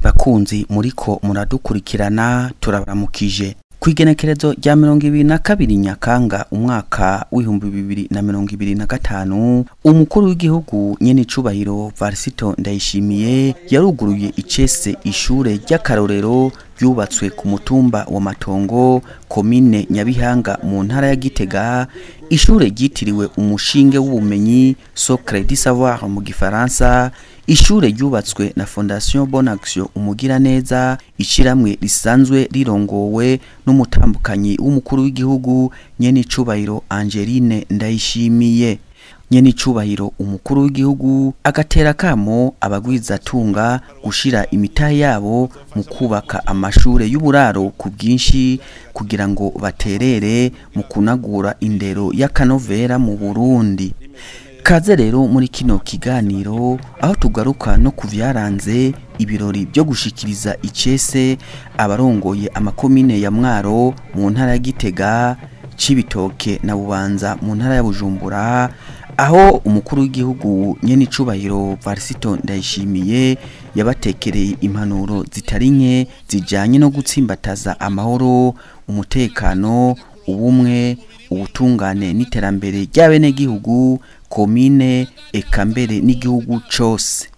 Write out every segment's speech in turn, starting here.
bakunzi muriko muradukurikirana turabaramukije kwigenekerezo rya 22 Nyakanga umwaka w'2025 umukuru w'igihugu nyene icubahiro Varisito Ndayishimiye yaruguruye icese ishure ry'akarorero yubatswe ku mutumba wa Matongo komine Nyabihanga mu ntara ya Gitega. Ishure ryitiriwe umushinge w'ubumenyi Socre du Savoir mu gifaransa. Ishure ryubatswe na Fondation Bonne Action umugira neza, ishiramwe risanzwe rirongowe n'umutambukanyi w'umukuru w'igihugu nyene icubahiro Angeline Ndayishimiye. Nyene icubahiro umukuru w'igihugu agatera kamo abagwizatunga gushira imitahe yabo mu kubaka amashure y'uburaro ku bwinshi kugira ngo baterere mu kunagura indero y'akanovera mu Burundi. Kaze rero muri kino kiganiro aho tugaruka no kuvyaranze ibirori byo gushikiriza icese abarongoye amakomine ya Mwaro mu ntara ya Gitega, Cibitoke na Bubanza mu ntara ya Bujumbura, aho umukuru w'igihugu nyene icubahiro Varisito Ndayishimiye yabatekereye impanuro zitari nke zijanye no gutsimbataza amahoro, umutekano, ubumwe, ubutungane n'iterambere ry'abene gihugu, komine eka mbere n'igihugu cose.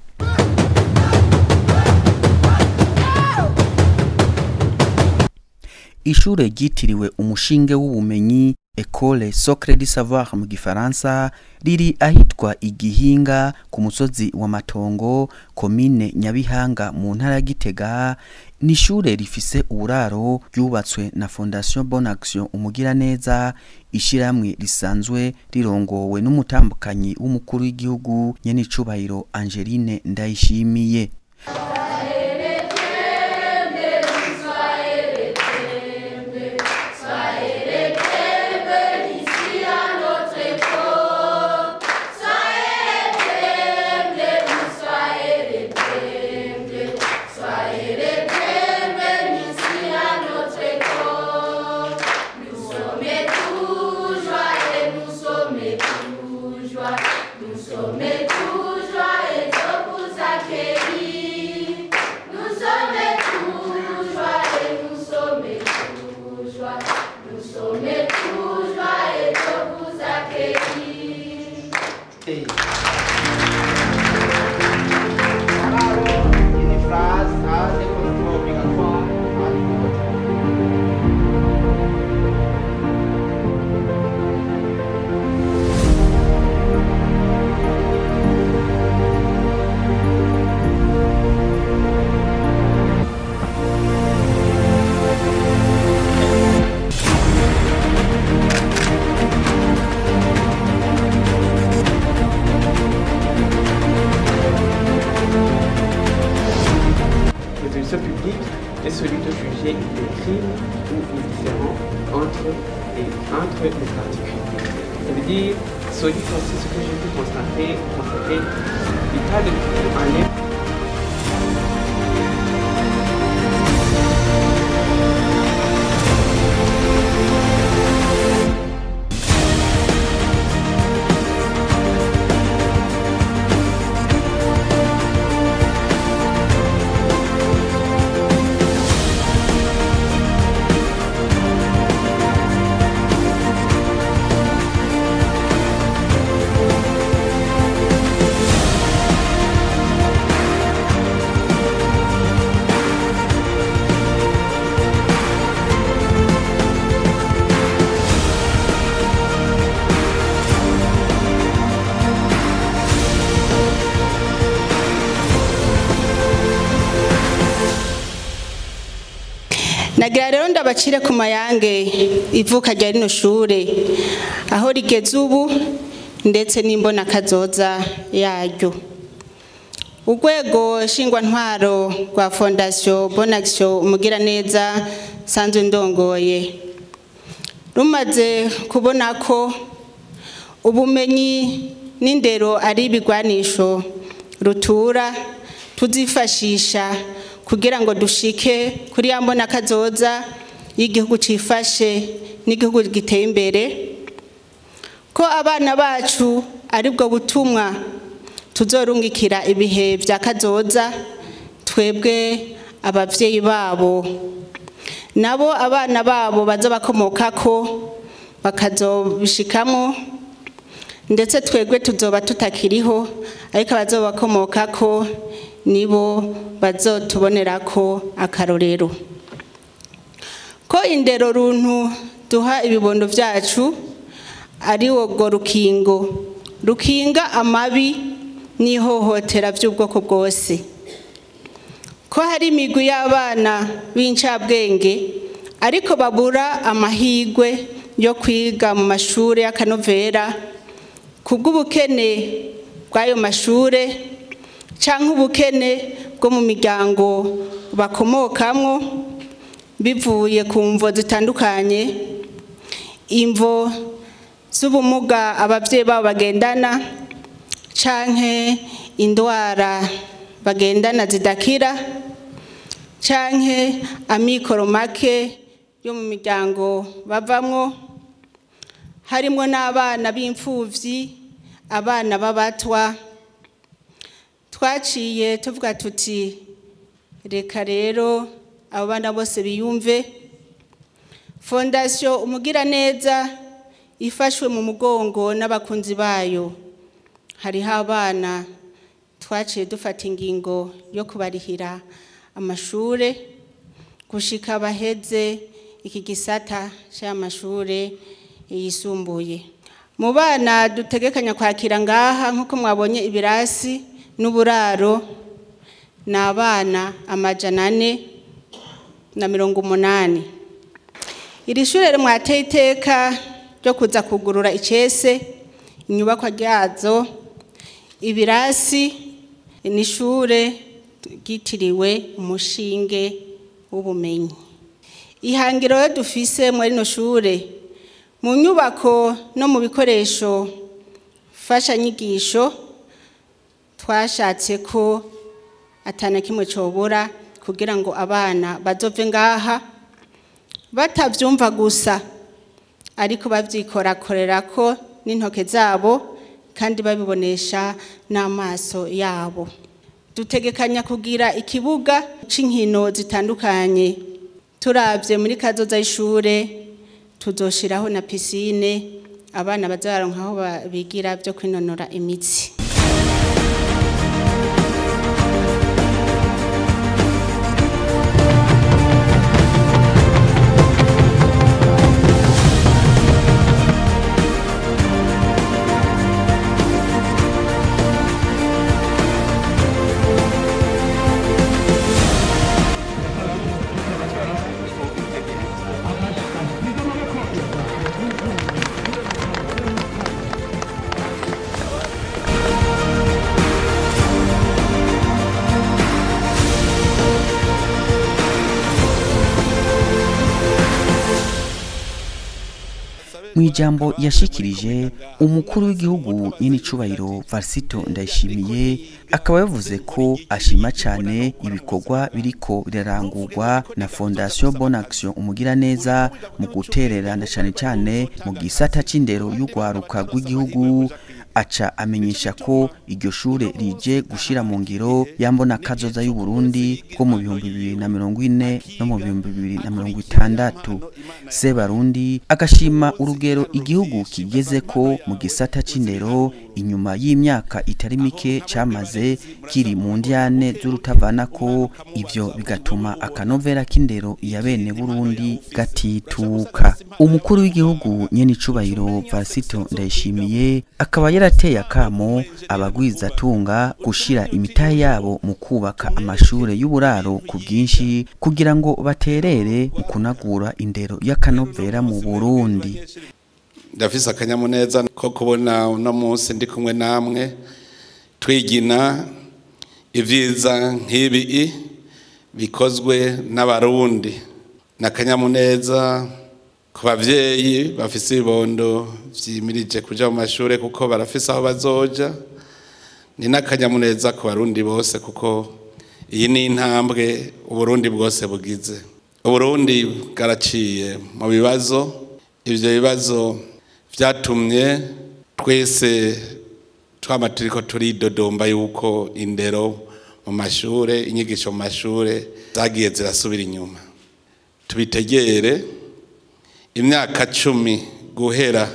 Ishure ryitiriwe umushinge w'ubumenyi Ecole Socre du Savoir mu gifaransa riri ahitwa Igihinga ku musozi wa Matongo komine Nyabihanga mu ntara ya Gitega. Nishure rifise uburaro ryubatswe na Fondation Bonne Action umugira neza, ishiramwe risanzwe rirongowe n'umutambukanyi w'umukuru w'igihugu nyene icubahiro Angeline Ndayishimiye. Public est celui de juger les crimes ou les différends entre les particuliers. Ça veut dire, celui aussi ce que j'ai pu constater, l'état de crime en est. Nagira rero ndabacire ku mayange ivuka rya rino shure aho rigeze ubu ndetse n'imbona kazoza yaryo. Urwego shingwa ntwaro rwa Fondation Bonne Action umugira neza sanzwe ndongoye rumaze kubona ko ubumenyi n'indero ari ibigwanisho rutura tuzifashisha kugira ngo dushike kuri yambona kazoza y'igihugu cifashe n'igihugu giteye imbere, ko abana bacu aribwo butumwa tuzorungikira ibihe vya kazoza twebwe abavyeyi babo nabo abana babo baza bakomokako bakazobishikamo, ndetse twegwe tuzoba tutakiriho, ariko abazobakomokako nibo bazotubonerako akarorero ko indero runtu duha ibibondo vyacu ari wogo rukinga amabi n'ihohotera vy'ubwoko bwose, ko hari imigwi y'abana b'incabwenge ariko babura amahigwe yo kwiga mu mashure y'akanovera kubw'ubukene bw'ayo mashure canke ubukene bwo mu miryango bakomokamwo bivuye ku mvo zitandukanye, imvo z'ubumuga abavyeyi babo bagendana canke indwara bagendana zidakira canke amikoro make yo mu miryango bavamwo, harimwo n'abana b'imfuvyi, abana b'abatwa. Twaciye tuvuga tuti reka rero abo bana bose biyumve. Fondation Umugiraneza ifashwe mu mugongo n'abakunzi bayo, hariho abana twaciye dufata ingingo yo kubarihira amashure gushika baheze iki gisata cy'amashure yisumbuye. Mu bana dutegekanya kwakira ngaha nkuko mwabonye ibirasi n'uburaro n'abana 480. Iri shure mwateye iteka ryo kuza kugurura icese inyubakwa ryazo, ibirasi n'ishure ryitiriwe umushinge w'ubumenyi. Ihangiro dufise muri no shure mu nyubako no mu bikoresho fasha nyigisho twashatse ko atana kimwe cobora kugira ngo abana bazove ngaha batavyumva gusa, ariko bavyikorakorerako n'intoke zabo kandi babibonesha n'amaso yabo. Dutegekanya kugira ikibuga c'inkino zitandukanye, turavye muri kazoza y'ishure tuzoshiraho na piscine abana bazaronka aho bigira byo kwinonora imitsi. Mwijambo yashikirije umukuru w'igihugu nyenicubahiro Varisito Ndayishimiye akaba yavuze ko ashima cyane ibikorwa biriko birarangurwa na Fondation Bonne Action Umugiraneza mu guterera cyane cyane mu gisata c'indero y'ugwaruka rw'igihugu. Aca amenyesha ko iryo shure rije gushira mu ngiro yambona kazoza y'u Burundi ko mu 2040 no mu 2060. Sebarundi agashima urugero igihugu kigeze ko mu gisata c'indero inyuma y'imyaka itari mike camaze kiri mu ndyane z'urutavana ko ivyo bigatuma akanovera k'indero ya bene Burundi gatituka. Umukuru w'igihugu nyenicubahiro Varisito Ndayishimiye akaba yarateye akamo abagwiza tunga gushira imitahe yabo mu kubaka amashure y'uburaro ku bwinshi kugira ngo baterere mu kunagura indero y'akanovera mu Burundi. Ndafise akanyamuneza ko kubona uno munsi ndi kumwe namwe twigina ivyiza nk'ibi bikozwe n'abarundi. Nakanyamuneza ku bavyeyi bafise ibibondo vyimirije kuja mu mashure kuko barafise aho bazoja, ni n'akanyamuneza ku barundi bose kuko iyi ni intambwe Uburundi bwose bugize. Uburundi bwaraciye mu bibazo, ivyo bibazo vyatumye twese twamatiriko turidodomba yuko indero mu mashure, inyigisho mu mashure zagiye zirasubira inyuma. Tubitegere imyaka 10 guhera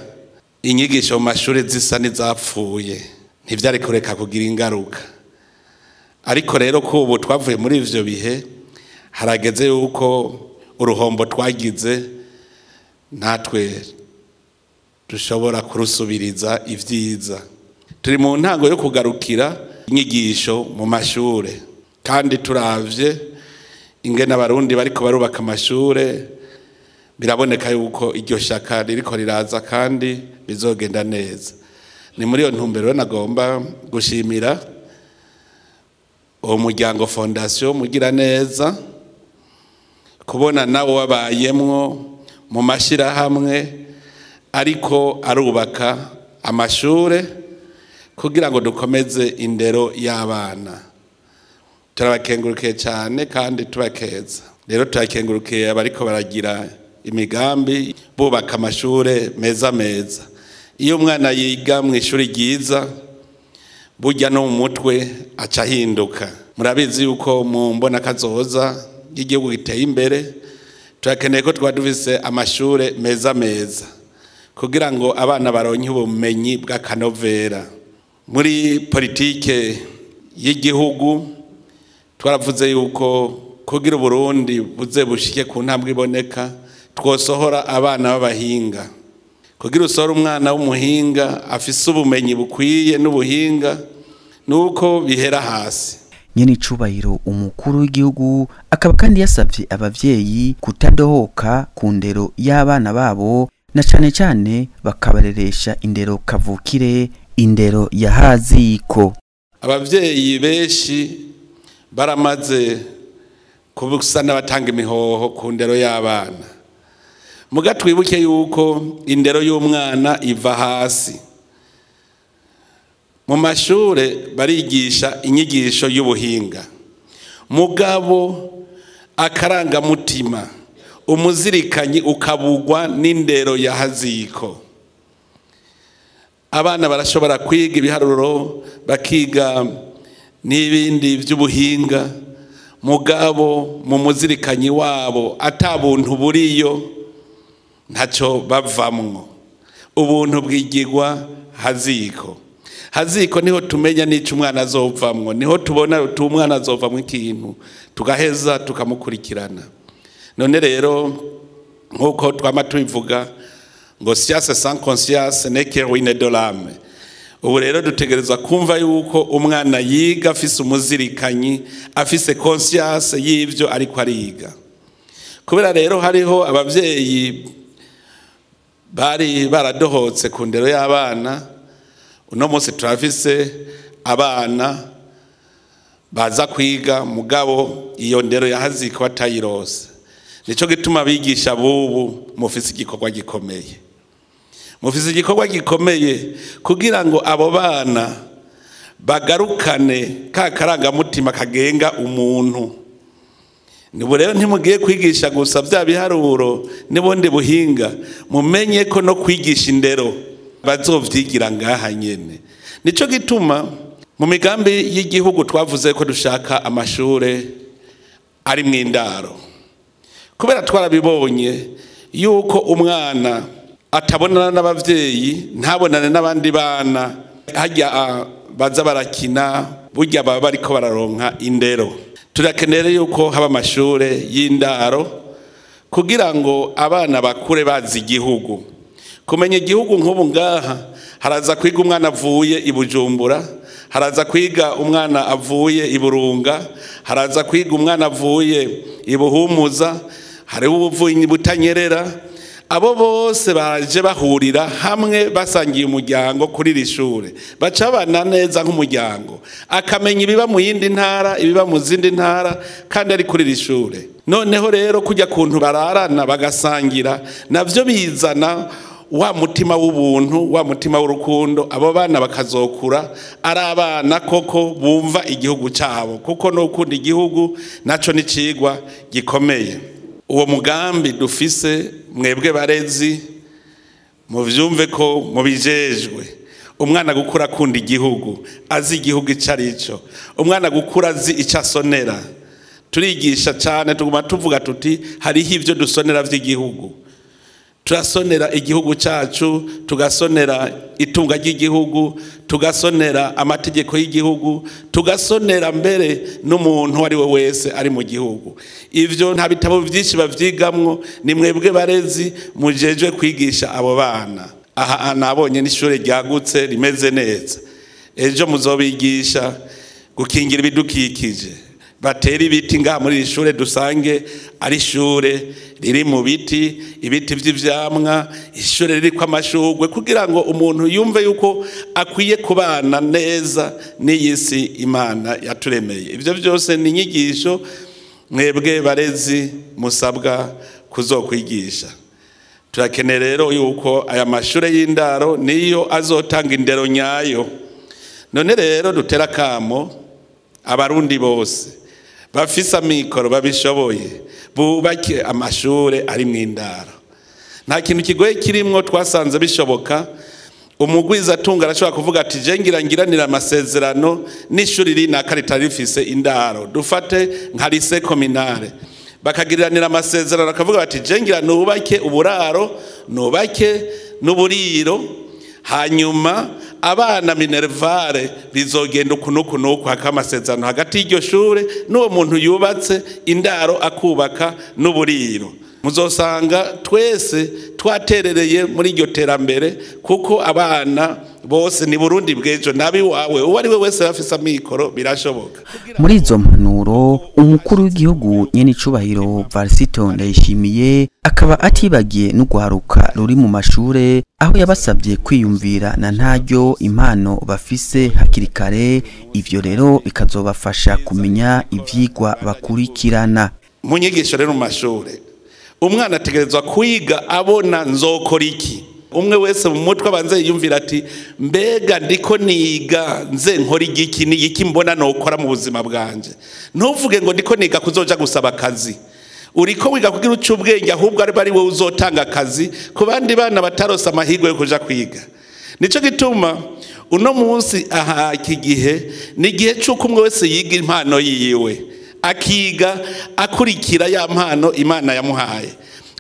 inyigisho mu mashure zisa n'izapfuye ntivyari kureka kugira ingaruka. Ariko rero ko ubu twavuye muri ivyo bihe harageze yuko uruhombo twagize natwe dushobora kurusubiriza ivyiza. Turi mu ntango yo kugarukira inyigisho mu mashure kandi turavye ingene abarundi bariko barubaka amashure biraboneka yuko iryo shaka ririko riraza kandi bizogenda neza. Ni muri iyo ntumbero nagomba gushimira uwo muryango Fondation Mugira Neza kubona nawo wabayemwo mu mashirahamwe ariko arubaka amashure kugira ngo dukomeze indero y'abana. Turabakengurukiye cyane kandi tubakeza. Rero turakengurukiye abariko baragira imigambi bubaka amashure meza meza. Iyo umwana yiga mu ishuri ryiza burya no mu mutwe aca hinduka. Murabizi yuko mu mbona kazoza y'igihugu giteye imbere turakeneye ko twadufise amashure meza meza kugira ngo abana baronke ubumenyi bw'akanovera. Muri politike y'igihugu twaravuze yuko kugira Burundi buze bushike ku ntambwe iboneka twosohora abana b'abahinga. Kugira usohora umwana w'umuhinga afise ubumenyi bukwiye n'ubuhinga nuko bihera hasi. Nyene icubahiro umukuru w'igihugu akaba kandi yasavye abavyeyi kutadohoka ku ndero y'abana babo na cane cane bakabareresha indero kavukire, indero yahaziko. Abavyeyi benshi baramaze kubusa n'abatanga imihoho ku ndero y'abana. Muga twibuke yuko indero y'umwana iva hasi. Mu mashure barigisha inyigisho y'ubuhinga. Mugabo akaranga mutima umuzirikanyi ukabugwa n'indero yahaziko. Abana barashobora kwiga ibiharuro bakiga n'ibindi by'ubuhinga mugabo mu muzirikanyi wabo atabuntu buriyo ntaco bavamwo. Ubuntu bwigirwa haziko. Haziko niho tumenya n'ico umwana azovamwo, niho tubona umwana azovamwo ikintu tugaheza tukamukurikirana. None rero nkuko twama tubivuga ngo science sans conscience n'est que ruine de l'âme. Ubu rero dutegereza kumva yuko umwana yiga afise umuzirikanyi, afise conscience y'ivyo ariko ariga. Kubera rero hariho abavyeyi bari baradohotse ku ndero y'abana, uno munsi turafise abana baza kwiga mugabo iyo ndero yahaziko batayirose. Nico gituma bigisha bubu mufise igikorwa gikomeye. Mufise igikorwa gikomeye kugira ngo abo bana bagarukane ka karangamutima kagenga umuntu. Nibo rero ntimugiye kwigisha gusa vya biharuro n'ubundi buhinga, mumenye ko no kwigisha indero bazovyigira ngaha nyene. Nico gituma mu migambi y'igihugu twavuze ko dushaka amashure ari mw'indaro. Kubera twarabibonye yuko umwana atabonana n'abavyeyi ntabonane n'abandi bana hajya baza barakina burya baba bariko bararonka indero. Turakenera yuko haba amashure y'indaro kugira ngo abana bakure bazi igihugu. Kumenya igihugu nk'ubu ngaha haraza kwiga umwana avuye i Bujumbura, haraza kwiga umwana avuye i Burunga, haraza kwiga umwana avuye i Buhumuza, hari uvuye i Butanyerera. Abo bose baje bahurira hamwe basangiye umuryango kuri rishure, bacabana neza nk'umuryango, akamenya ibiba mu yindi ntara, ibiba mu zindi ntara kandi ari kuri rishure. Noneho rero kujya kuntu bararana bagasangira navyo bizana wa mutima w'ubuntu, wa mutima w'urukundo. Abo bana bakazokura ari abana koko bumva igihugu cyabo, kuko no gukunda igihugu naco ni cigwa gikomeye. Uwo mugambi dufise mwebwe barezi muvyumve ko mubijejwe. umwana gukura akunda igihugu, azi igihugu icyo ari cyo, umwana gukura azi icyo asonera. Turigisha cyane, tuguma tuvuga tuti hariho ibyo dusonera by'igihugu. Turasonera igihugu cyacu, tugasonera itunga ry'igihugu, tugasonera amategeko y'igihugu, tugasonera mbere n'umuntu ari we wese ari mu gihugu. Ivyo nta bitabo byinshi bavyigamwo, ni mwebwe barezi mujejwe kwigisha abo bana. Aha nabonye n'ishure ryagutse rimeze neza. Ejo muzobigisha gukingira ibidukikije, batera ibiti ngaha muri iri shure dusange ari ishure riri mu biti, ibiti vy'ivyamwa, ishure riri kwa amashurwe, kugira ngo umuntu yumve yuko akwiye kubana neza n'iyisi Imana yaturemeye. Ivyo byose ni inyigisho mwebwe barezi musabwa kuzokwigisha. Turakeneye rero yuko aya mashure y'indaro niyo azotanga indero nyayo. None rero dutera kamo abarundi bose bafise amikoro babishoboye bubake amashure ari mu indaro. Nta kintu kigoye kirimwo, twasanze bishoboka. Umugwiza atunga arashobora kuvuga ati je ngiranira amasezerano n'ishuri rinaka ritari rifise indaro, dufate nka lycée communale, bakagiriranira amasezerano akavuga bati je ngira nubake uburaro, nubake n'uburiro, hanyuma abana minervare bizogenda ukunuku hakamasezerano hagati y'iryo shure n'uwo muntu yubatse indaro akubaka n'uburiro. Muzosanga twese twaterereye muri iryo terambere, kuko abana bose ni Burundi bw'ejo, nabi wawe uwo ari we wese bafise amikoro birashoboka. Muri izo mpanuro umukuru w'igihugu nyenicubahiro Varisito Ndayishimiye akaba atibagiye n'ugwaruka ruri mu mashure, aho yabasabye kwiyumvira na ntaryo impano bafise hakiri kare, ivyo rero bikazobafasha kumenya ivyigwa bakurikirana. Mu nyigisho rero mu mashure umwana ategerezwa kwiga abona nzokora iki. Umwe wese mu mutwe abanze yiyumvira ati mbega ndiko niga nze nkora igiki, ni iki mbona nokora mu buzima bwanje. Ntuvuge ngo ndiko niga kuzoja gusaba akazi, uriko wiga kugira uce ubwenge, ahubwo ari wowe uzotanga akazi ku bandi bana batarosa amahirwe yo kuja kwiga. Nico gituma uno munsi aha iki gihe ni igihe cy'uko umwe wese yiga impano yiwe, akiga akurikira ya mpano Imana yamuhaye.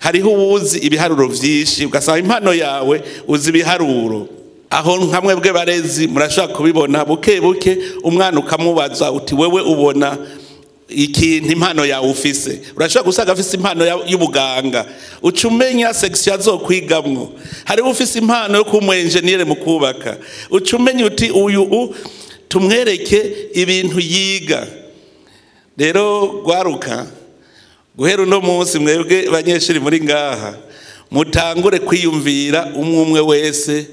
Hariho uwuzi ibiharuro vyinshi, ugasaba impano yawe uzi ibiharuro. Aho nkamwe bwe barezi murashaka kubibona buke buke, umwana ukamubaza uti wewe ubona ikintu impano yawe ufise. Urashaka gusanga afise impano y'ubuganga, ucumenya section azokwigamwo. Hariho ufise impano yo kuba engineer mu kubaka, ucumenya uti uyu tumwereke ibintu yiga. Rero gwaruka guhera uno munsi mwebwe banyeshuri muri ngaha mutangure kwiyumvira umwe wese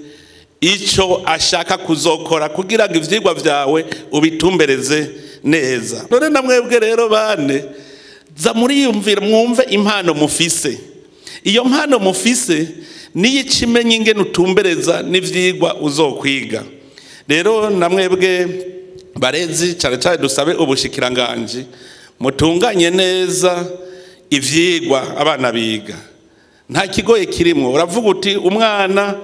ico ashaka kuzokora, kugira ngo ivyigwa vyawe ubitumbereze neza. None na mwebwe rero bane za muri yumvira mwumve impano mufise. Iyo mpano mufise niyo icimenye ingene utumbereza n'ivyigwa uzokwiga. Rero na mwebwe barezi cyane dusabe ubushikiranganje mutunganye neza ivyigwa abana biga. Nta kigoye kirimwo. Uravuga uti umwana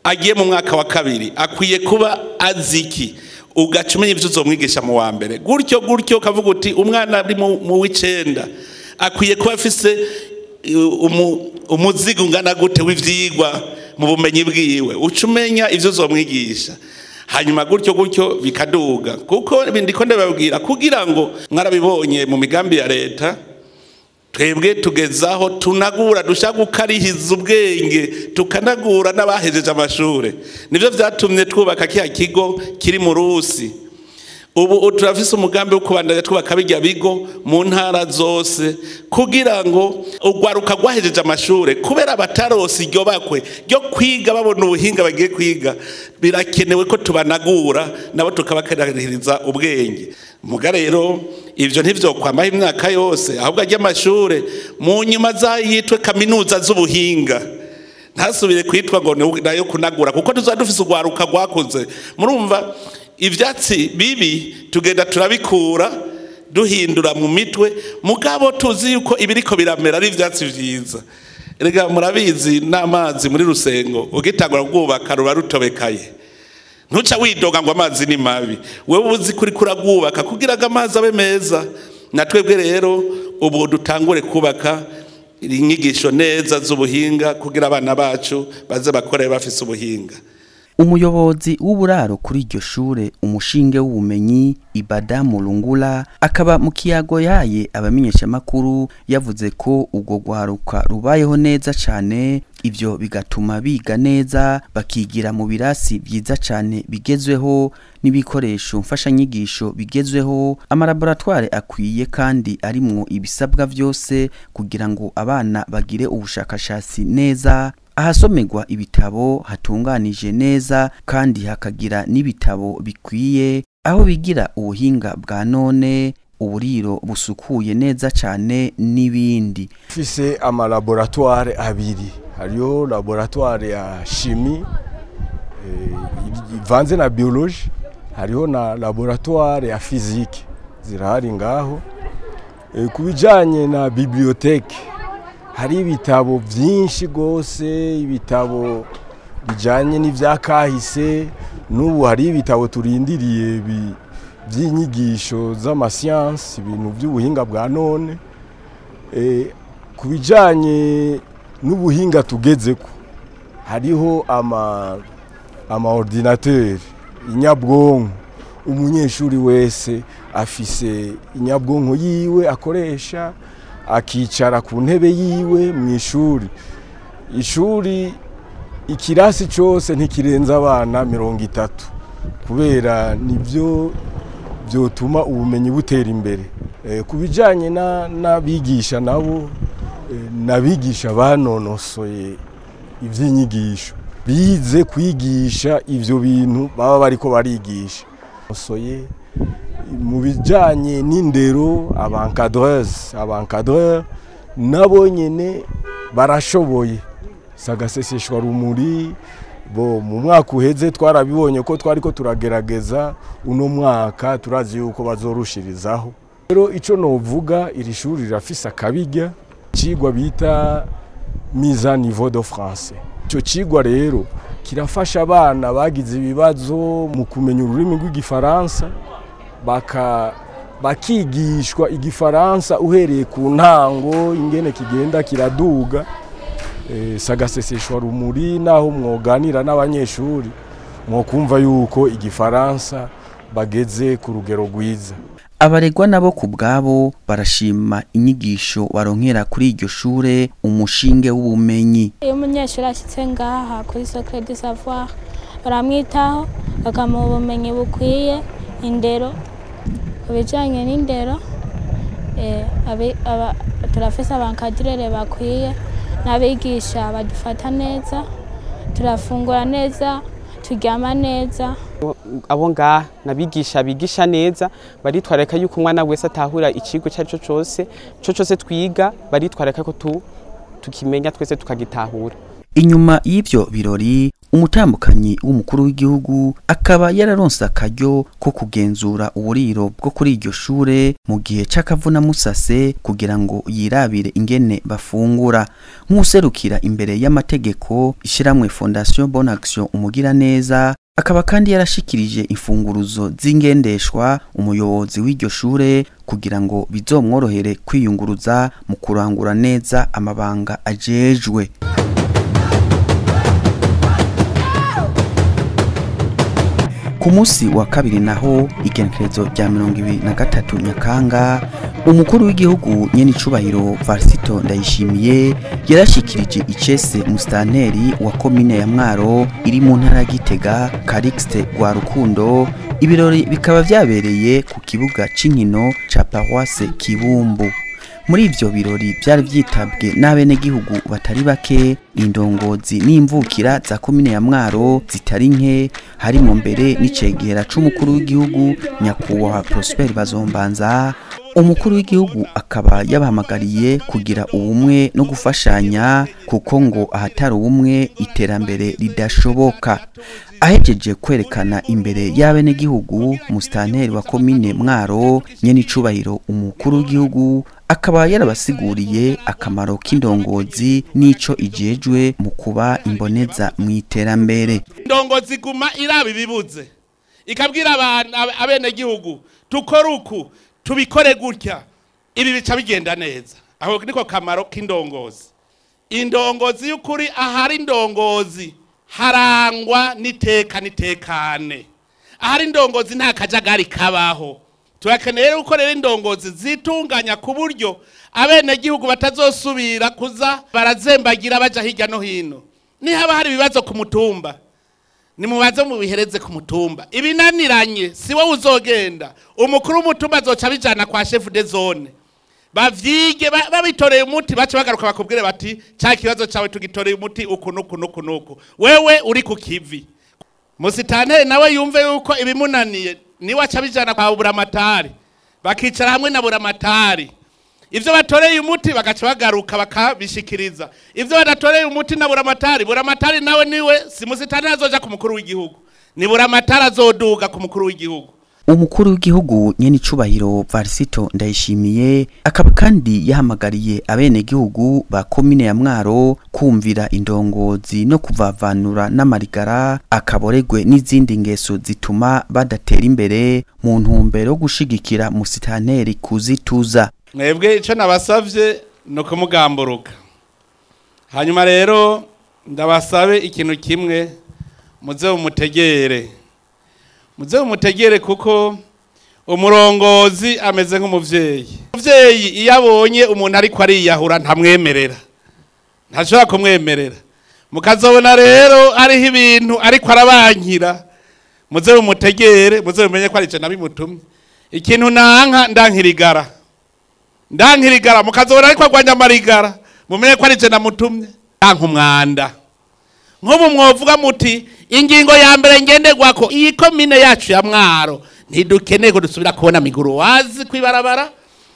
agiye mu mwaka wa kabiri akwiye kuba aziki, ugacumenya ivyo uzomwigisha mu wa mbere. Gutyo kavuga uti umwana ari mu w'icenda akwiye kuba afise umuzigo ungana gute w'ivyigwa mu bumenyi bwiwe, ucumenya ivyo uzomwigisha. Hanyuma gutyo bikaduga, kuko ndiko ndababwira kugira ngo mwarabibonye mu migambi ya leta, twebwe tugezaho tunagura dushaka gukarihiza ubwenge, tukanagura n'abahejeje amashure. Nivyo vyatumye twubaka kiya kigo kiri mu Rusi. Ubu turafise umugambi wo kubandanya twubaka bijya bigo mu ntara zose, kugira ngo ugwaruka rwahejeje amashure kubera batarose iryo bakwe ryo kwiga babona ubuhinga bagiye kwiga, birakenewe ko tubanagura nabo tukabakarihiriza ubwenge. Muga rero ivyo ntivyo kwamaho imyaka yose, ahubwo ajya amashure mu nyuma zayitwe kaminuza z'ubuhinga, ntasubire kwitwa ngo nayo kunagura, kuko tuzadufise ugwaruka rwakuze. Murumva ivyatsi bibi tugenda turabikura duhindura mu mitwe, mugabo tuzi yuko ibiriko biramera ari ivyatsi vyiza. Erega murabizi n'amazi muri Rusengo ugitangura kubaka ruba rutobekaye, ntuca widoga ngo amazi ni mabi, wewe uzi kuri kuragubaka kugira ngo amazi abe meza. Natwebwe rero ubu dutangure kubaka inyigisho neza z'ubuhinga kugira abana bacu baze bakore bafise ubuhinga. Umuyobozi w'uburaro kuri iryo shure umushinge w'ubumenyi Ibada Mulungula akaba mu kiyago yaye abamenyesha makuru yavuze ko ubwo gwaruka rubayeho neza cyane, ivyo bigatuma biga neza bakigira mu birasi byiza cyane bigezweho n'ibikoresho mfashanyigisho bigezweho, amalaboratoire akwiye kandi arimwo ibisabwa vyose kugira ngo abana bagire ubushakashatsi neza, ahasomerwa ibitabo hatunganije neza kandi hakagira n'ibitabo bikwiye, aho bigira ubuhinga bwa none, uburiro busukuye neza cyane n'ibindi. Fise amalaboratoire abiri, hariyo laboratoire ya chimie ivanze na biologie, hariho na laboratoire ya physique zirahari ngaho. Kubijanye na bibliothèque hari ibitabo byinshi gose, ibitabo bijanye n'ivyakahise, n'ubu hari ibitabo turindiriye by'inyigisho z'amascience, ibintu by'ubuhinga bwa none. Kubijanye n'ubuhinga tugezeko hariho ama ordinateur, inyabwonko. Umunyeshuri wese afise inyabwonko yiwe akoresha, akicara ku ntebe yiwe mu ishuri. Ishuri ikirasi cyose ntikirenza abana 30 kubera nibyo byotuma ubumenyi butera imbere. Kubijanye n'abigisha nabo, nabigisha banonosoye ivy'inyigisho, bize kwigisha ivyo bintu baba bariko barigisha. Osoye mu bijanye n'indero, abancadreur nabo nyene barashoboye. Sagaseseshwa rumuri bo mu mwaka uheze twarabibonye ko twariko turagerageza, uno mwaka turazi yuko bazorushirizaho. Rero ico novuga, iri shuri rirafise akabijya cigwa bita mise à niveau de français. Ico cigwa rero kirafasha abana bagize ibibazo mu kumenya ururimi rw'igifaransa, bakigishwa igifaransa uhereye ku ntango ingene kigenda kiraduga. Sagaseseshwa rumuri naho mwoganira n'abanyeshuri mwokumva yuko igifaransa bageze ku rugero rwiza. Abaregwa nabo ku bwabo barashima inyigisho baronkera kuri iryo shure umushinge w'ubumenyi. Iyo umunyeshuri ashitse ngaha kuri Secret du Savoir baramwitaho, bakamuha ubumenyi bukwiye, indero, kubijanye n'indero, turafise abankadrere bakwiye, n'abigisha badufata neza, turafungura neza, turyama neza. Abo ngaha nabigisha bigisha neza, baritwareka yuko umwana wese atahura ikigo cyari cyose twiga, baritwareka ko tukimenya twese tukagitahura. Inyuma y'ivyo birori, umutambukanyi w'umukuru w'igihugu akaba yararonse akaryo ko kugenzura uburiro bwo kuri iryo shure mu gihe c'akavuna musase kugira ngo yirabire ingene bafungura. Nk'userukira imbere y'amategeko ishiramwe Fondation Bonne Action umugira neza, akaba kandi yarashikirije imfunguruzo z'ingendeshwa umuyobozi w'iryo shure kugira ngo bizomworohere kwiyunguruza mu kurangura neza amabanga ajejwe. Ku munsi wa kabiri naho igenekerezo rya 23 Nyakanga, umukuru w'igihugu nyene icubahiro Varsito Ndayishimiye yarashikirije icese musitanteri wa komine ya Mwaro iri mu ntara Gitega, Calixte Rwarukundo. Ibirori bikaba vyabereye ku kibuga c'inkino ca Paroisse Kibumbu. Muri ivyo birori byari vyitabwe n'abenegihugu batari bake, indongozi n'imvukira za komine ya Mwaro zitari nke, harimo mbere n'icegera c'umukuru w'igihugu nyakubahwa Prosper Bazombanza. Umukuru w'igihugu akaba yabahamagariye kugira ubumwe no gufashanya, kuko ngo ahatari ubumwe iterambere ridashoboka. Ahejeje kwerekana imbere y'abenegihugu, musitanteri wa komine Mwaro nyene icubahiro umukuru w'igihugu akaba yarabasiguriye akamaro k'indongozi n'ico ijejwe mu kuba imboneza mu iterambere. Indongozi guma iraba ibibuze ikabwira abantu abene gihugu tukora uku tubikore gutya ibi bica bigenda neza. Aho niko kamaro k'indongozi. Indongozi y'ukuri ahari indongozi harangwa nitekane. Ahari indongozi nta kajagari kabaho. Turakeneye gukorera indongozi zitunganya ku buryo abene gihugu batazosubira kuza barazembagira baja hirya no hino. Ni haba hari ibibazo ku mutumba ni mubaze mu bihereze ku mutumba ibinaniranye si wowe uzogenda umukuru w'umutumba azoca bijana kwa chef de zone bavyige babitoreye umuti bace bagaruka bakubwire bati ca kibazo cawe tugitoreye umuti uku nuku wewe uri ku kivi. Musitanteri nawe yumve yuko ibimunaniye ni waca bijana kwa buramatari bakicara hamwe na buramatari ivyo batoreye umuti bagaca bagaruka bakabishikiriza ivyo badatoreye umuti na buramatari nawe niwe si musitanteri azoja ku mukuru w'igihugu ni buramatari azoduga ku mukuru w'igihugu. Umukuru w'igihugu nyene icubahiro Varisito Ndayishimiye akaba kandi yahamagariye abene gihugu ba komine ya Mwaro kumvira indongozi no kuvavanura n'amarigara akaboregwe n'izindi ngeso zituma badatera imbere mu ntumbero yo gushigikira musitanteri kuzituza. Mwebwe ico nabasavye no kumugamburuka. Hanyuma rero ndabasabe ikintu kimwe muze umutegere. Muze umutegere kuko umurongozi ameze nk'umuvyeyi. Umuvyeyi iyo abonye umuntu ariko ariyahura ntamwemerera. Ntashobora kumwemerera. Mukazobona rero ariho ibintu ariko arabankira. Muze umutegere, muze umenye ko ari je nabimutumye. Ikintu nanka ndankirigara mukazobona ariko agwanya amarigara mumenye ko ari je namutumye. Nanka umwanda. Nk'ubu mwovuga muti ingingo ya mbere ngenderwako iyi komine yacu ya Mwaro ntidukeneye ko dusubira kubona miguru wazi kwibarabara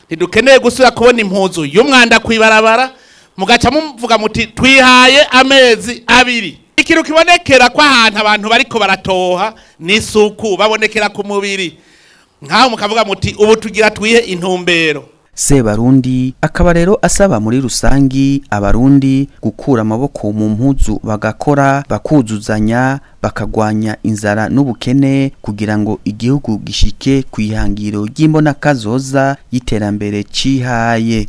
ntidukeneye gusubira kubona impuzu y'umwanda kwibarabara mugaca muvuga muti twihaye amezi 2 ikintu kibonekera kwa ahantu abantu bariko baratoha n'isuku babonekera ku mubiri nkaho mukavuga muti ubu tugira twihe intumbero. Sebarundi akaba rero asaba muri rusangi abarundi gukura amaboko mu mpuzu bagakora bakuzuzanya bakagwanya inzara n'ubukene kugira ngo igihugu gishike kwihangiro ry'imbona kazoza y'iterambere cihaye.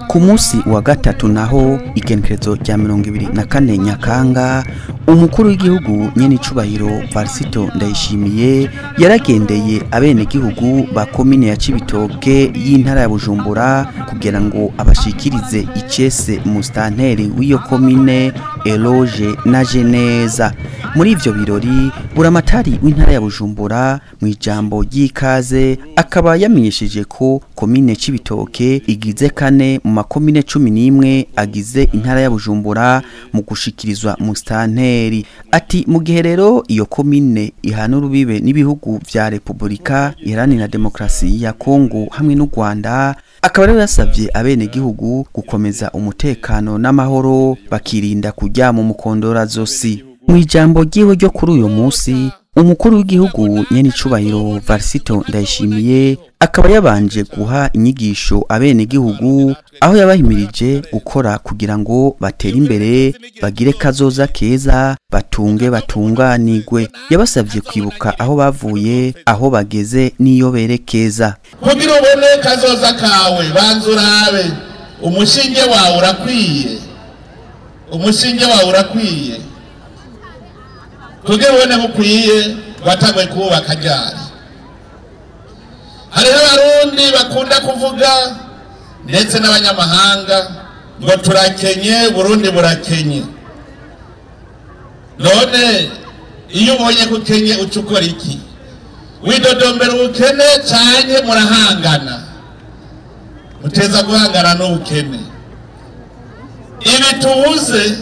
Ku munsi wa gatatu naho igenekerezo rya 24 Nyakanga umukuru w'igihugu nyene icubahiro Varisito Ndayishimiye yaragendeye abene gihugu ba komine ya Cibitoke y'intara ya Bujumbura kugira ngo abashikirize icese musitanteri w'iyo komine Eloge na Geneza. Muri ivyo birori buramatari w'intara ya Bujumbura mu ijambo ry'ikaze akaba yamenyesheje ko komine Cibitoke igize kane mu makomine 11 agize intara ya Bujumbura mu gushikirizwa musitanteri. Ati mu gihe rero iyo komine ihana urubibe n'ibihugu vya Republika Iharanira Demokarasi ya Kongo hamwe n'u Rwanda akaba rero yasavye abene gihugu gukomeza umutekano n'amahoro bakirinda kujya mu mukondora zosi. Mu ijambo ryiwe ryo kuri uyu munsi umukuru w'igihugu nyene icubahiro Varisito Ndayishimiye akaba yabanje guha inyigisho abene gihugu aho yabahimirije gukora kugira ngo batere imbere bagire kazoza keza batunge batunganirwe. Yabasavye kwibuka aho bavuye aho bageze niyo berekeza. Kugira ubone kazoza kawe banzurabe umushinge wawe urakwiye kugira ubone bukwiye watagwe kubaka ryari. Hariho abarundi bakunda kuvuga ndetse n'abanyamahanga ngo turakenye Burundi burakenye. None iyo ubonye kukenye ucukora iki? Widodombera ubukene canke murahangana? Muteza guhangana n'ubukene. Ibi tubuze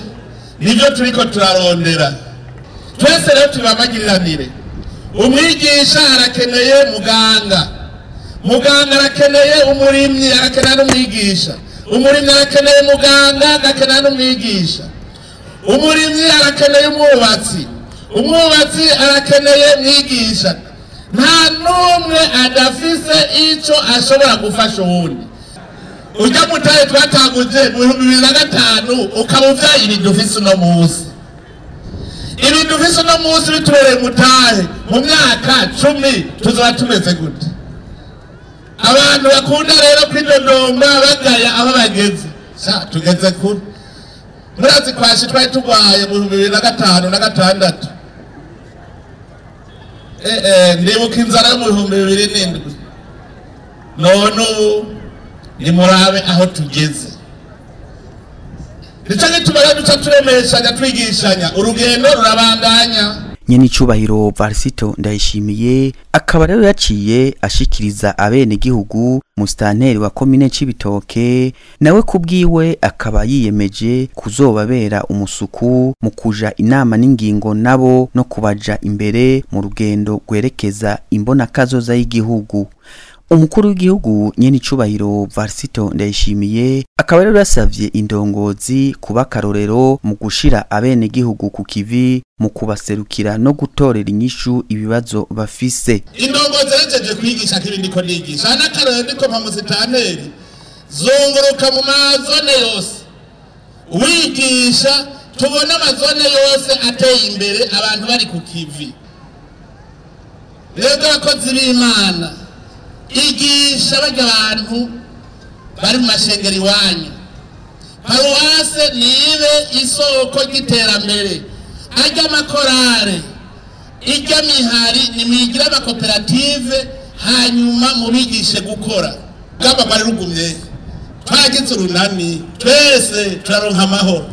nivyo turiko turarondera. Twese rero tubamagiriranire. Umwigisha arakeneye muganga arakeneye umurimyi arakeneye n'umwigisha, umurimyi arakeneye muganga arakeneye n'umwigisha, umurimyi arakeneye umwubatsi arakeneye mwigisha, nta n'umwe adafise icyo ashobora gufasha uwundi. Ujya mutaye twatanguje mu 2005 ukaba uvyaye ibintu ufise uno munsi. Ibintu ufise uno munsi bitubereye mutahe mu myaka 10 tuzoba tumeze gute? Abantu bakunda rero kwidondomba bagaya aho bageze. Tugeze kure. Murazi kwashi twari tugwaye mu 2005 na 2006. Ndibuka inzara yo mu 2007. None ubu ni murabe aho tugeze. Nico gituma duca turemeshanya twigishanya urugendo rurabandanya. Nyene icubahiro Varisito Ndayishimiye akaba rero yaciye ashikiriza abene gihugu musitanteri wa komine Cibitoke nawe kubwiwe akaba yiyemeje kuzobabera umusuku mu kuja inama n'ingingo nabo no kubaja imbere mu rugendo gwerekeza imbona kazoza y'igihugu. Umukuru w'igihugu nyene icubahiro Varisito Ndayishimiye akaba rero yasavye indongozi kuba karorero mu gushira abene gihugu ku kivi mu kubaserukira no gutorera inyishu ibibazo bafise. Indongozi rejeje kwigisha kibindi ko nigisha n'akarorero niko mpamusitanteri zunguruka mu mazone yose wigisha tubona amazone yose ateye imbere abantu bari ku kivi. Rero abakozi b'Imana igisha bajya abantu bari mu mashengero iwanyu. Paruwase nibe isoko ry'iterambere. Ajya amakorare, ijya mihari nimwigira amakoperative hanyuma mubigishe gukora. Gamba bari rugumye. Twagize urunani twese turaronka amahoro.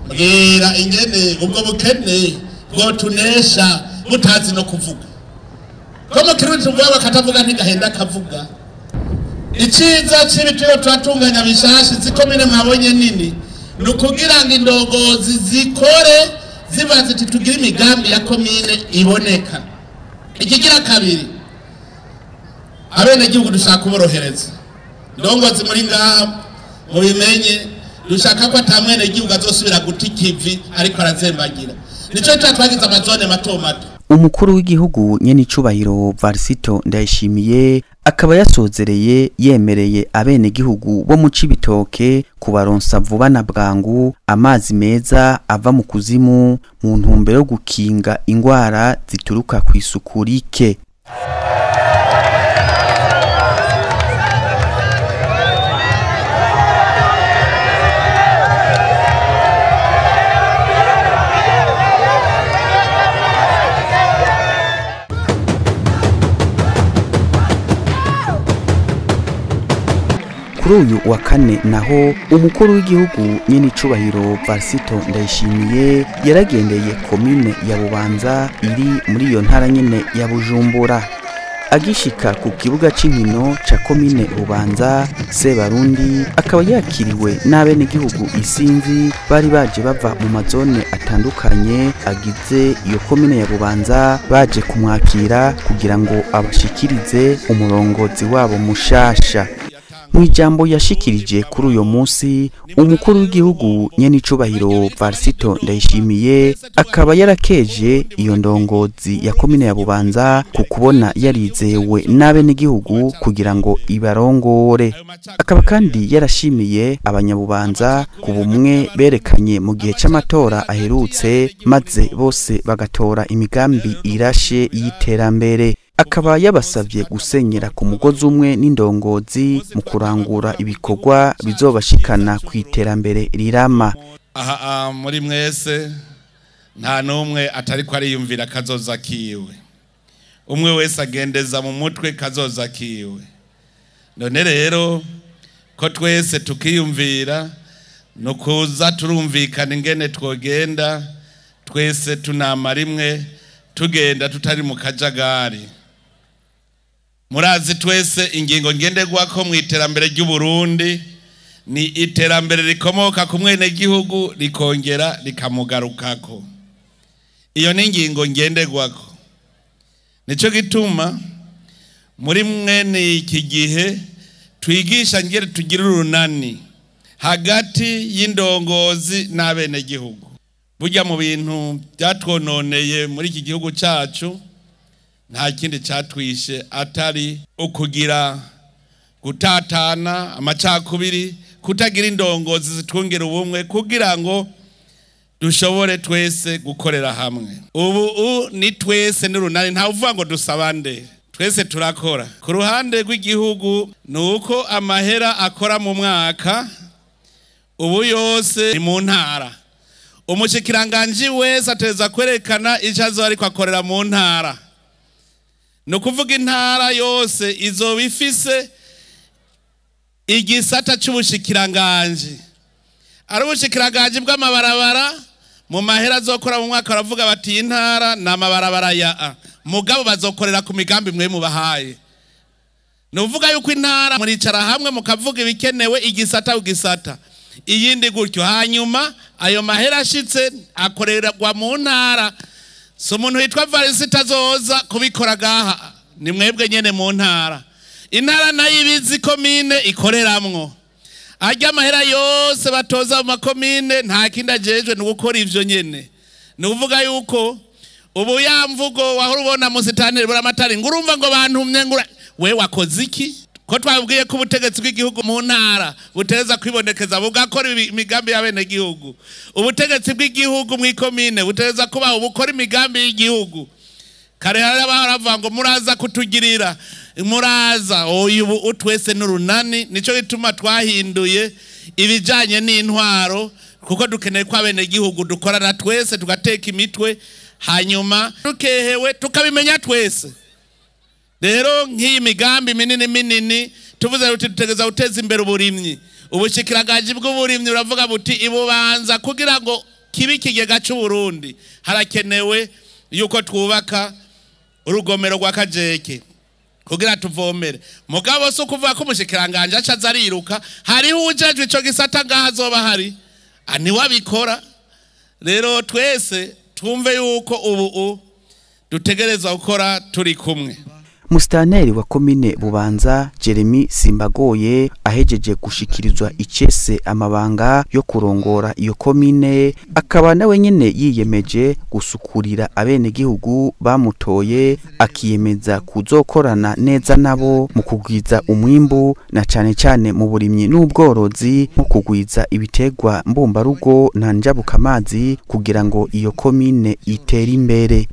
Mbwira ingene ubwo bukene bwo tunesha butazi no kuvuga. Kama kirundi tuvuga bakatavuga ntigahenda kavuga. Iciza c'ibitiro twatunganya bishashi zikomine mwabonye nini nukugira ngo indongozi zikore zibaze tugira imigambi ya komine iboneka. Ikigira kabiri abene gihugu dushaka kuborohereza. Ndongozi muri ngaha mubimenye dushaka ko atamwene gihugu azosubira guta ikivi ariko arazembagira. Nico twagize amazone mato mato. Umukuru w'igihugu nyene icubahiro Varisito Ndayishimiye akaba yasozereye yemereye abene gihugu bo mu Cibitoke kubaronsa vuba na bwangu amazi meza ava mu kuzimu mu ntumbero yo gukinga ingwara zituruka kw'isuku rike. Kuri uyu wa kane naho umukuru w'igihugu nyene icubahiro Varisito Ndayishimiye yaragendeye komine ya Bubanza iri muri iyo ntara nyene ya Bujumbura. Agishika ku kibuga c'inkino ca komine Bubanza Sebarundi akaba yakiriwe n'abene gihugu isinzi bari baje bava mu mazone atandukanye agize iyo komine ya Bubanza baje kumwakira kugira ngo abashikirize umurongozi wabo mushasha. Mwijambo yashikirije kuri uyo munsi umukuru w'igihugu nyene icubahiro Varisito Ndayishimiye akaba yarakeje iyo ndongozi ya komine ya Bubanza ku kubona yarizewe n'abene gihugu kugira ngo ibarongore. Akaba kandi yarashimiye abanyabubanza ku bumwe berekanye mu gihe c'amatora aherutse maze bose bagatora imigambi irashe y'iterambere. Akaba yabasavye gusenyera ku mugozi umwe n'indongozi mu kurangura ibikorwa bizobashikana ku iterambere rirama. Aha muri mwese nta numwe atari ko ariyumvira kazoza kiwe. Umwe wese agendeza mu mutwe kazoza kiwe. None rero ko twese tukiyumvira no kuza turumvikana ingene twogenda twese tunama rimwe tugenda tutari mu kajagari. Murazi twese ingingo ngenderwako mu iterambere ry'u Burundi ni iterambere rikomoka ku mwene gihugu rikongera rikamugarukako. Iyo ni ingingo ngenderwako. Nico gituma muri mwene iki gihe twigisha ngere tugira urunani hagati y'indongozi n'abene gihugu. Burya mu bintu byatwononeye muri iki gihugu cyacu nta kindi cyatwishe atari ukugira gutatana amacakubiri kutagira indongozi zitwongera ubumwe kugira ngo dushobore twese gukorera hamwe. Ubu ni twese n'urunani nta uvuga ngo dusabande, twese turakora. Ku ruhande rw'igihugu nuko amahera akora mu mwaka ubu yose ni mu ntara. Umushikiranganje wese ateza kwerekana icyo azo ariko akorera mu ntara. No kuvuga intara yose izo bifise igisata cy'ubushikiranganje. Ari ubushikiranganje bw'amabarabara mu mahera azokora mu mwaka baravuga bati intara na mabarabara ya mugabo bazokorera ku migambi mwe mubahaye. Nuvuga yuko intara muricara hamwe mukavuga ibikenewe igisata ugisata. Iyindi gutyo hanyuma ayo mahera ashitse akorerwa mu ntara. So umuntu yitwa Varisita azoza kubikora gaha ni mwebwe nyene mu ntara. Intara nayo ibizi komine ikoreramwo. Ajya amahera yose batoza mu makomine nta kindi ajejwe ni gukora ivyo nyene. Ni uvuga yuko ubu ya mvugo wahora ubona musitanteri buramatari ngurumva ngo bantumye ngura we wakoze iki? Ko twabwiye ko ubutegetsi bw'igihugu mu ntara butereza kwibonekeza bugakora imigambi y'abene gihugu. Ubutegetsi bw'igihugu mu ikomine butereza kuba ubukora imigambi y'igihugu. Kare harabavuga ngo muraza kutugirira muraza ubu utwese n'urunani nico gituma twahinduye ibijanye n'intwaro kuko dukeneye ko abene gihugu dukorana twese tugateka imitwe hanyuma tukehewe tukabimenya twese. Rero nk'iyi migambi minini tuvuze ruti dutegeza guteza imbere uburimyi. Ubushikiranganje bw'uburimyi uravuga buti ibubanza kugira ngo kibi kigega cy'u Burundi harakenewe yuko twubaka urugomero rwa Kajeke kugira tuvomere. Mugabo so kuvuga ko umushikiranganje acaza ariruka hariho ujejwe ico gisata ngaha zoba hari ani wabikora. Rero twese twumve yuko ubu dutegereza gukora turi kumwe. Musitanteri wa komine Bubanza Jeremy Simbagoye ahejeje gushikirizwa icese amabanga yo kurongora iyo komine akaba nawe nyene yiyemeje gusukurira abene gihugu bamutoye akiyemeza kuzokorana neza nabo mu kugwiza umwimbu na cane mu burimyi n'ubworozi mu kugwiza ibitegwa mbumbarugo na njabukamazi kugira ngo iyo komine itere imbere.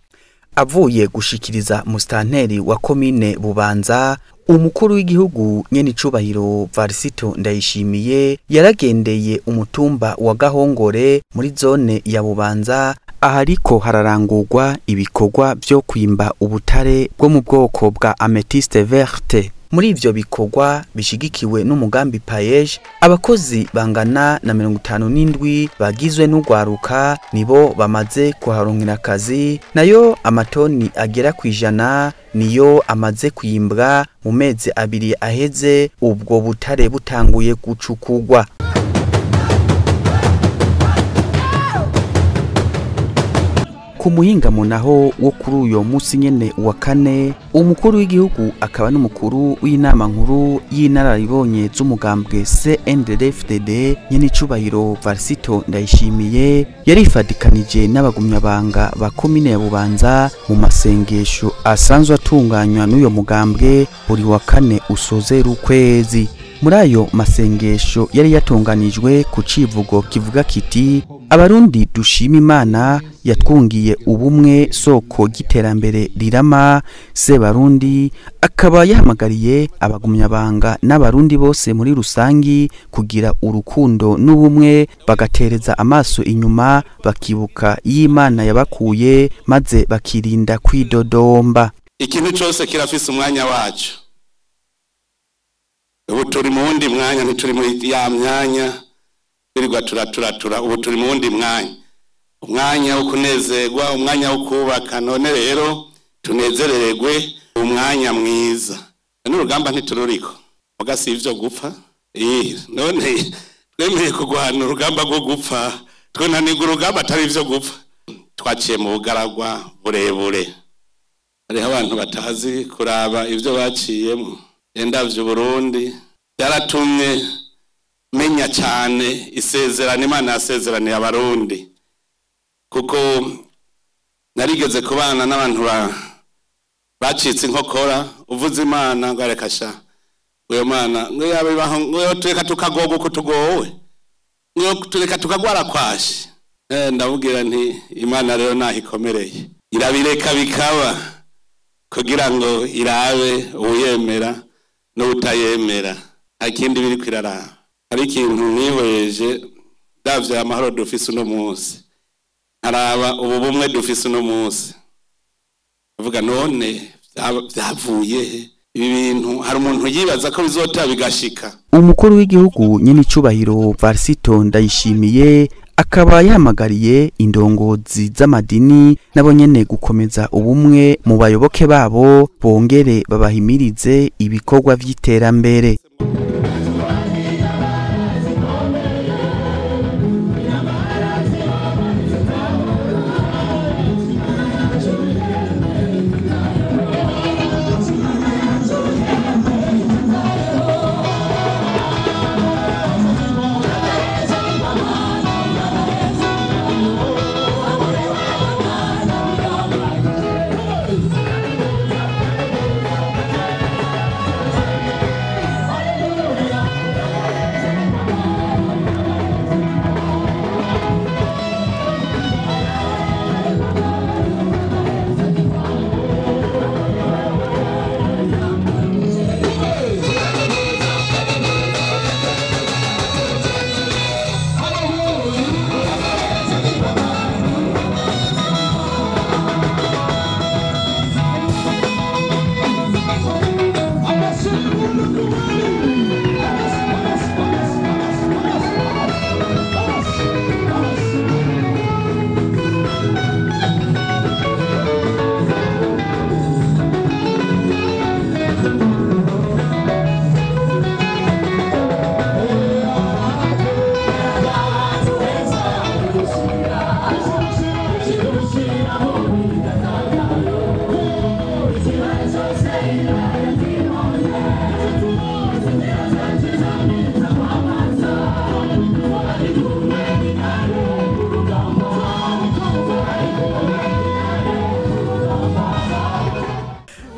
Avuye gushikiriza musitanteri wa komine Bubanza umukuru w'igihugu nyene icubahiro Varisito Ndayishimiye yaragendeye umutumba wa Gahongore muri zone ya Bubanza ahariko hararangurwa ibikorwa byo kwimba ubutare bwo mu bwoko bwa amethyste verte. Muri ivyo bikorwa bishigikiwe n'umugambi Paeje abakozi bangana na 57 bagizwe n'ugwaruka nibo bamaze kuharonkera akazi nayo amatoni agera kwijana niyo amaze kwimbwa mu mezi abiri aheze ubwo butare butanguye gucukugwa. Ku muhingamo naho wo kuri uyo musi nyene wa kane umukuru w'igihugu akaba n'umukuru w'inama nkuru y'inararibonye z'umugambwe CNDD-FDD nyene icubahiro Varisito Ndayishimiye yarifadikanije n'abagumyabanga ba komine ya Bubanza mu masengesho asanzwe atunganywa n'uyo mugambwe buri wa kane usozera ukwezi. Muri ayo masengesho yari yatunganijwe ku civugo kivuga kiti abarundi dushima Imana yatwungiye ubumwe soko giterambere rirama. Sebarundi akaba yahamagariye abagumyabanga n'abarundi bose muri rusangi kugira urukundo n'ubumwe bagatereza amaso inyuma bakibuka y'Imana yabakuye maze bakirinda kwidodomba. Ikintu cyose kirafise umwanya wacu. Ubu turi mu wundi mwanya ntituri muri ya myanya birirwa turatura ubu turi mu wundi mwanya. Umwanya wo kunezerwa, umwanya wo kubaka. None rero tunezererwe umwanya mwiza. N'urugamba ntitururiko muga si ivyo gupfa. None twemeye kugwana urugamba rwo gupfa twonanirwa urugamba atari ivyo gupfa. Twaciye mu bugaragwa burebure. Hariho abantu batazi kuraba ivyo baciyemo. Endavyo Burundi yaratumye menya cyane isezerano Imana yasezeraniye abarundi kuko narigeze kubana n'abantu bacitse inkokora uvuze Imana ngo arekasha uyo mana ngo yabe baho ngo tureka tukagogo kutugowe ngo tureka tukagwara kwashi ndabubwira nti Imana rero nahikomereye irabireka bikaba kugira ngo irabe uyemera no utayemera akindi biri kwirara ari ikintu nihoyeje davye amahoro dufise uno munsi araba ubu bumwe dufise uno munsi avuga none byavuye ibi bintu hari umuntu yibaza ko bizota bigashika. Umukuru w'igihugu nyene icubahiro Varisito Ndayishimiye akaba yahamagariye indongozi z'amadini nabo nyene gukomeza ubumwe mu bayoboke babo bongere babahimirize ibikorwa vy'iterambere.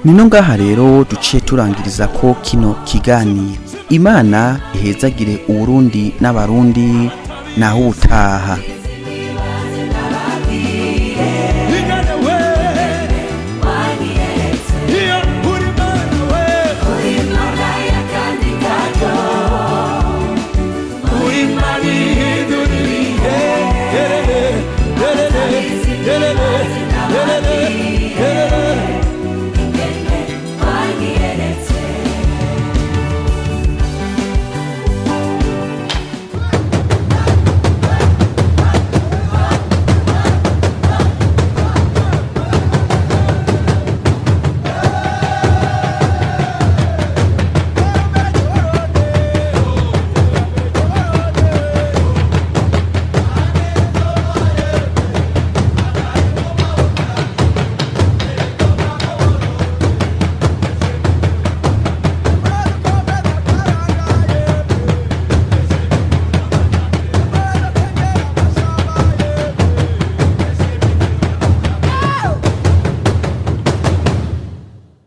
Nino ngaha rero duciye turangiriza ko kino kiganiro. Imana ihezagire Uburundi n'abarundi naho utaha.